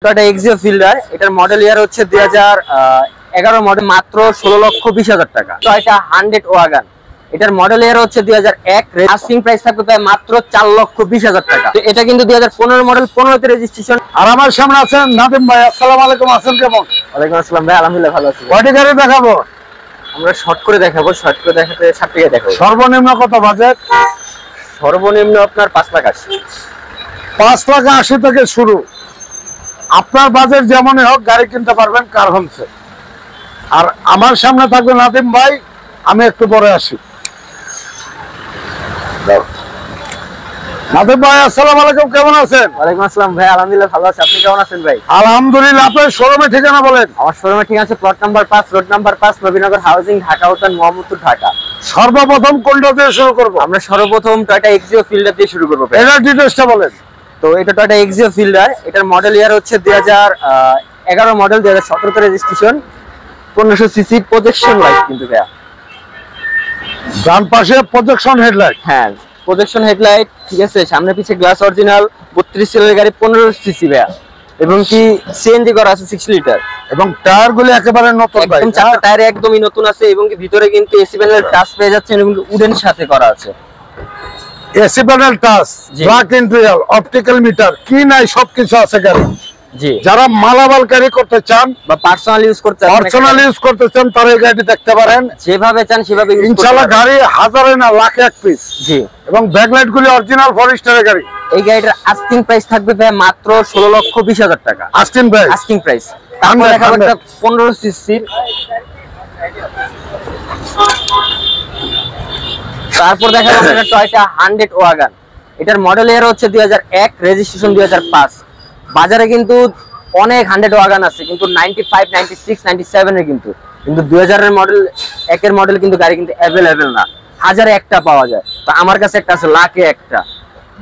Toyota Axio fielder, এটার model ইয়ার হচ্ছে 2011 model, মাত্র 16,20,000 টাকা। টয়োটা 100 ওয়াগন, এটার মডেল ইয়ার হচ্ছে 2001, আস্কিং প্রাইস থাকবে প্রায় মাত্র 4,20,000 টাকা। তো এটা কিন্তু 2015 মডেল, 15তে রেজিস্ট্রেশন। আর আমার সামনে আছেন নাদিম ভাই। আসসালামু আলাইকুম, আছেন কেমন? ওয়ালাইকুম আসসালাম ভাই, আলহামদুলিল্লাহ ভালো আছি। কয়টি গাড়ি দেখাবো? আমরা শর্ট করে দেখাবো, শর্ট করে দেখাতে 7 টাকা দেখাবো। সর্বনিম্ন কত বাজেট? সর্বনিম্ন আপনার 5,80,000। 5,80,000 থেকে শুরু। আপনার বাজেট যেমনই হোক গাড়ি কিনতে পারবেন কার হোমসে। আর আমার সামনে থাকবে নাদিম ভাই, আমি একটু পরে আসি। নাদিম ভাই আসসালামু আলাইকুম, কেমন আছেন? ওয়ালাইকুম আসসালাম ভাই, আলহামদুলিল্লাহ ভালো আছি। আপনি কেমন আছেন ভাই? আলহামদুলিল্লাহ। আপনার শোরুমের ঠিকানা বলেন। আমার শোরুমের ঠিকানা আছে plot number 5, road number 5, Nabinagar housing, Dhaka উত্তর, মোহাম্মদপুর, ঢাকা। সর্বপ্রথম কোনটা দিয়ে শুরু করব? আমরা সর্বপ্রথম টয়োটা এক্সিও ফিল্ডার দিয়ে শুরু করব। এটার ডিটেইলসটা বলেন। তো এটা টয়োটা এক্সিও ফিল্ডার, এটার মডেল ইয়ার হচ্ছে 2011 model, 2017 registration, 1500 CC, projection light কিন্তু ভাইয়া। ডান পাশে প্রজেকশন হেডলাইট। হ্যাঁ, প্রজেকশন হেডলাইট, ঠিক আছে। সামনে পিছে গ্লাস অরিজিনাল, 32 সিলের গাড়ি, 1500 সিসি ভাইয়া। এবং কি সিএনজি করা আছে 6 লিটার। এবং টায়ারগুলো একেবারে নতুন ভাই, একদম চারটা টায়ার একদমই নতুন আছে। এবং কি ভিতরে কিন্তু এসি প্যানেল টাচ পেয়ে যাচ্ছেন, এবং উডেন সাথে করা আছে। AC panel touch, black interior, optical metre, কি নাই সবকিছু আছে গাড়ি। জি, যারা মালামাল ক্যারি করতে চান বা পার্সোনাল ইউজ করতে চান তারা এই গাড়িটি দেখতে পারেন। যেভাবে চান সেভাবে ইউজ করতে ইনশাআল্লাহ। পারেন। গাড়ি হাজারে না লাখে এক পিস। জি, এবং ব্যাকলাইট গুলি অরিজিনাল ফরেস্টারের গাড়ি। এই গাড়িটার আস্কিং প্রাইস থাকবে ভাই মাত্র 16,20,000 টাকা। Asking price. Asking price. তারপর দেখাবো একটা 15 সিসির, তারপর দেখাবো একটা টয়োটা 100 ওয়াগন। এটার মডেল ইয়ার হচ্ছে 2001, রেজিস্ট্রেশন 2005। বাজারে কিন্তু অনেক 100 ওয়াগন আছে, কিন্তু 95, 96, 97 এর কিন্তু 2000 এর মডেল, একের মডেল কিন্তু গাড়ি কিন্তু অ্যাভেলেবেল না, হাজারে একটা পাওয়া যায়। তো আমার কাছে একটা আছে, লাখে একটা।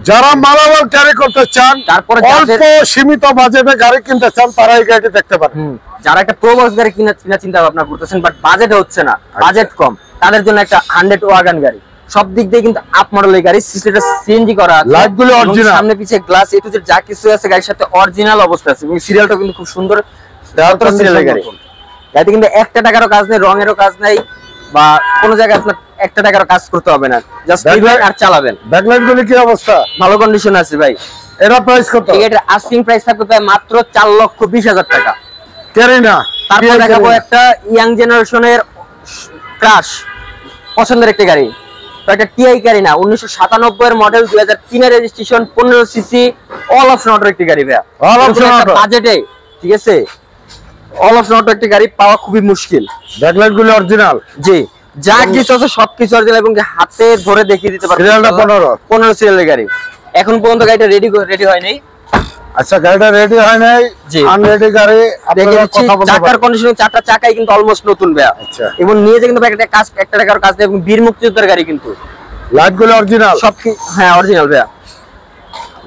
যারা মালামাল ক্যারি করতে চান, তারপরে অল্প সীমিত বাজেটে গাড়ি কিনতে চান, তারা এই গাড়িটি দেখতে পারেন। যারা একটা প্রোবক্স গাড়ি কিনা চিন্তা ভাবনা করতেছেন, বাট বাজেট হচ্ছে না, বাজেট কম, তাদের জন্য একটা 100 ওয়াগন গাড়ি। সব দিক দিয়ে কিন্তু আপ মডেলের গাড়ি, সিসিটা সিএনজি করা আছে, লাইটগুলো অরিজিনাল, সামনে পিছে গ্লাস এ টু জেড যা কিছু আছে গাড়ির সাথে অরিজিনাল অবস্থা আছে। এবং সিরিয়ালটা কিন্তু খুব সুন্দর, সিরিয়ালের গাড়ি। গাড়িতে কিন্তু একটা টাকারও কাজ নেই, রঙেরও কাজ নেই, বা কোনো জায়গায় আপনার একটা টাকারও কাজ করতে হবে না, জাস্ট নিবেন আর চালাবেন। ব্যাকলাইট গুলি কি অবস্থা? ভালো কন্ডিশন আছে ভাই। এর প্রাইস কত? এটার আস্কিং প্রাইস থাকবে প্রায় মাত্র 4,20,000 টাকা। ক্যারিনা। তারপর দেখাবো একটা ইয়াং জেনারেশনের ক্রাশ পছন্দের একটা গাড়ি, টয়োটা টিআই ক্যারিনা, 1997 এর মডেল, 2003 এর registration, 1500 CC, all option auto একটি গাড়ি ভাইয়া। অল অপশন অটো বাজেটে, ঠিক আছে। অল অপশন অটো একটি গাড়ি পাওয়া খুবই মুশকিল। ব্যাকলাইট গুলো অরিজিনাল। জি, যা কিছু আছে সবকিছু অরিজিনাল, এবং হাতে ধরে দেখিয়ে দিতে পারবো। সিরিয়ালটা 15 সিরিয়ালের গাড়ি। এখন পর্যন্ত গাড়িটা রেডি হয় নাই। আচ্ছা, গাড়িটা রেডি হয় নাই, আনরেডি গাড়ি। চাকার কন্ডিশন, চারটা চাকাই কিন্তু অলমোস্ট নতুন ভাইয়া। আচ্ছা, এবং নিয়ে যে কিন্তু একটা টাকার কাজ দেয়, এবং বীর মুক্তিযোদ্ধার গাড়ি কিন্তু। লাইট গুলো অরিজিনাল সব? হ্যাঁ, অরিজিনাল ভাইয়া।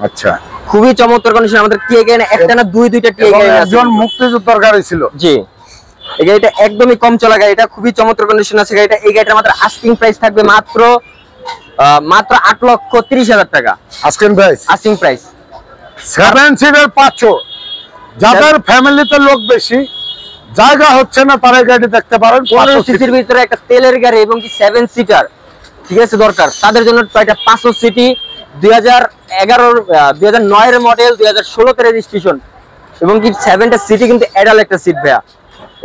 আচ্ছা, খুবই চমৎকার কন্ডিশন। আমাদের টিআই গাড়ি একটা না দুইটা টিআই গাড়ি আছে। একজন মুক্তিযোদ্ধার গাড়ি ছিল। জি, এই গাড়িটা একদমই কম চলা গাড়ি, এটা খুবই চমৎকার কন্ডিশন আছে গাড়িটা। এই গাড়িটার মাত্র আস্কিং প্রাইস থাকবে মাত্র 8,30,000 টাকা। Asking price. Asking price. 7 seater 500। যাদের ফ্যামিলিতে লোক বেশি, জায়গা হচ্ছে না, তারা গাড়ি দেখতে পারেন। 15 সিসির ভিতরে একটা তেলের গাড়ি, এবং কি 7 সিটার, ঠিক আছে, দরকার তাদের জন্য টয়োটা 500 সিটি, 2009 এর মডেল, 2016 তে রেজিস্ট্রেশন, এবং কি 7টা সিটি কিন্তু অ্যাডাল একটা সিট ভাইয়া।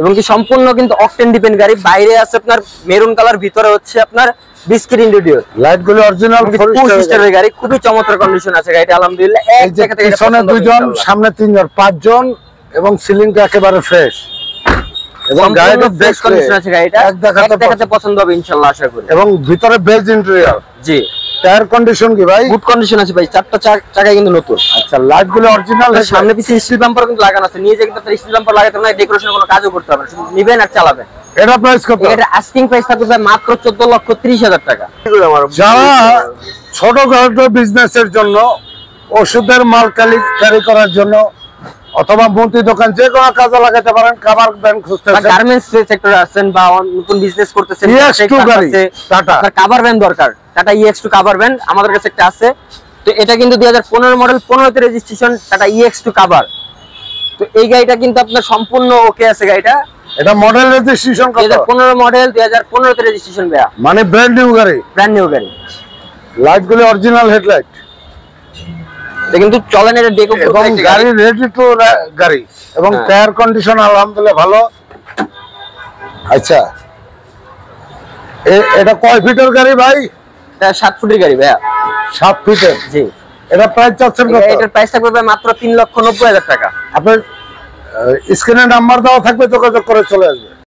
এবং কি সম্পূর্ণ কিন্তু অকটেন ডিপেন্ড গাড়ি। বাইরে আছে আপনার মেরুন কালার, ভিতরে হচ্ছে আপনার বিস্কিট ইন্টেরিয়র, লাইট গুলো অরিজিনাল ফোর গাড়ি। খুবই চমৎকার কন্ডিশন আছে গাড়িটা, আলহামদুলিল্লাহ। এক জায়গা থেকে পিছনে 2 জন, সামনে 3 জন, 5 জন, এবং সিলিংটা একেবারে ফ্রেশ, এবং গাড়িটা বেস্ট কন্ডিশন আছে গাড়িটা। এক দেখাতে পছন্দ হবে ইনশাআল্লাহ, আশা করি। এবং ভিতরে বেজ ইন্টেরিয়র। জি, টায়ার কন্ডিশন কি ভাই? গুড কন্ডিশন আছে ভাই, চারটা চাকাই কিন্তু নতুন। আচ্ছা, লাইট গুলো অরিজিনাল, সামনে পিছনে স্টিল বাম্পার কিন্তু লাগানো আছে। নিয়ে যে কিন্তু স্টিল বাম্পার লাগাতে না, ডেকোরেশন কোনো কাজও করতে হবে না, শুধু নিবেন আর চালাবেন। এটা প্রাইস কত? এটা আস্কিং প্রাইস থাকবে মাত্র 14,30,000 টাকা। যারা ছোটখাটো বিজনেসের জন্য, ওষুধের মাল ক্যারি করার জন্য, অথবা মুদি দোকান, যে কোনো কাজে লাগাতে পারেন। কাভার ভ্যান খুঁজতেছেন, গার্মেন্টস সেক্টরে আছেন, বা নতুন বিজনেস করতেছেন, টাটা কাভার ভ্যান দরকার, টাটা EX2 কাভার ভ্যান আমাদের কাছে একটা আছে। তো এটা কিন্তু 2015 মডেল, 15তে রেজিস্ট্রেশন, টাটা EX2 কাভার। তো এই গাড়িটা কিন্তু আপনার সম্পূর্ণ ওকে আছে গাড়িটা। এটা মডেল রেজিস্ট্রেশন কত? 2015 মডেল, 2015 তে রেজিস্ট্রেশন ভাইয়া। মানে ব্র্যান্ড নিউ গাড়ি। ব্র্যান্ড নিউ গাড়ি। লাইট গুলো অরিজিনাল হেডলাইট। এটা কিন্তু চলেন, এটা ডেকো এবং গাড়ি রেডি টু গাড়ি এবং টায়ার কন্ডিশন আলহামদুলিল্লাহ ভালো। আচ্ছা, এটা কয় ফিটের গাড়ি ভাই? এটা 7 ফুটের গাড়ি ভাইয়া। 7 ফিটের। জি। এটা প্রাইস চাচ্ছেন কত? এটার প্রাইস থাকবে ভাই মাত্র 3,90,000 টাকা। আপনার স্ক্রিনে নাম্বার দেওয়া থাকবে, যোগাযোগ করে চলে আসবে।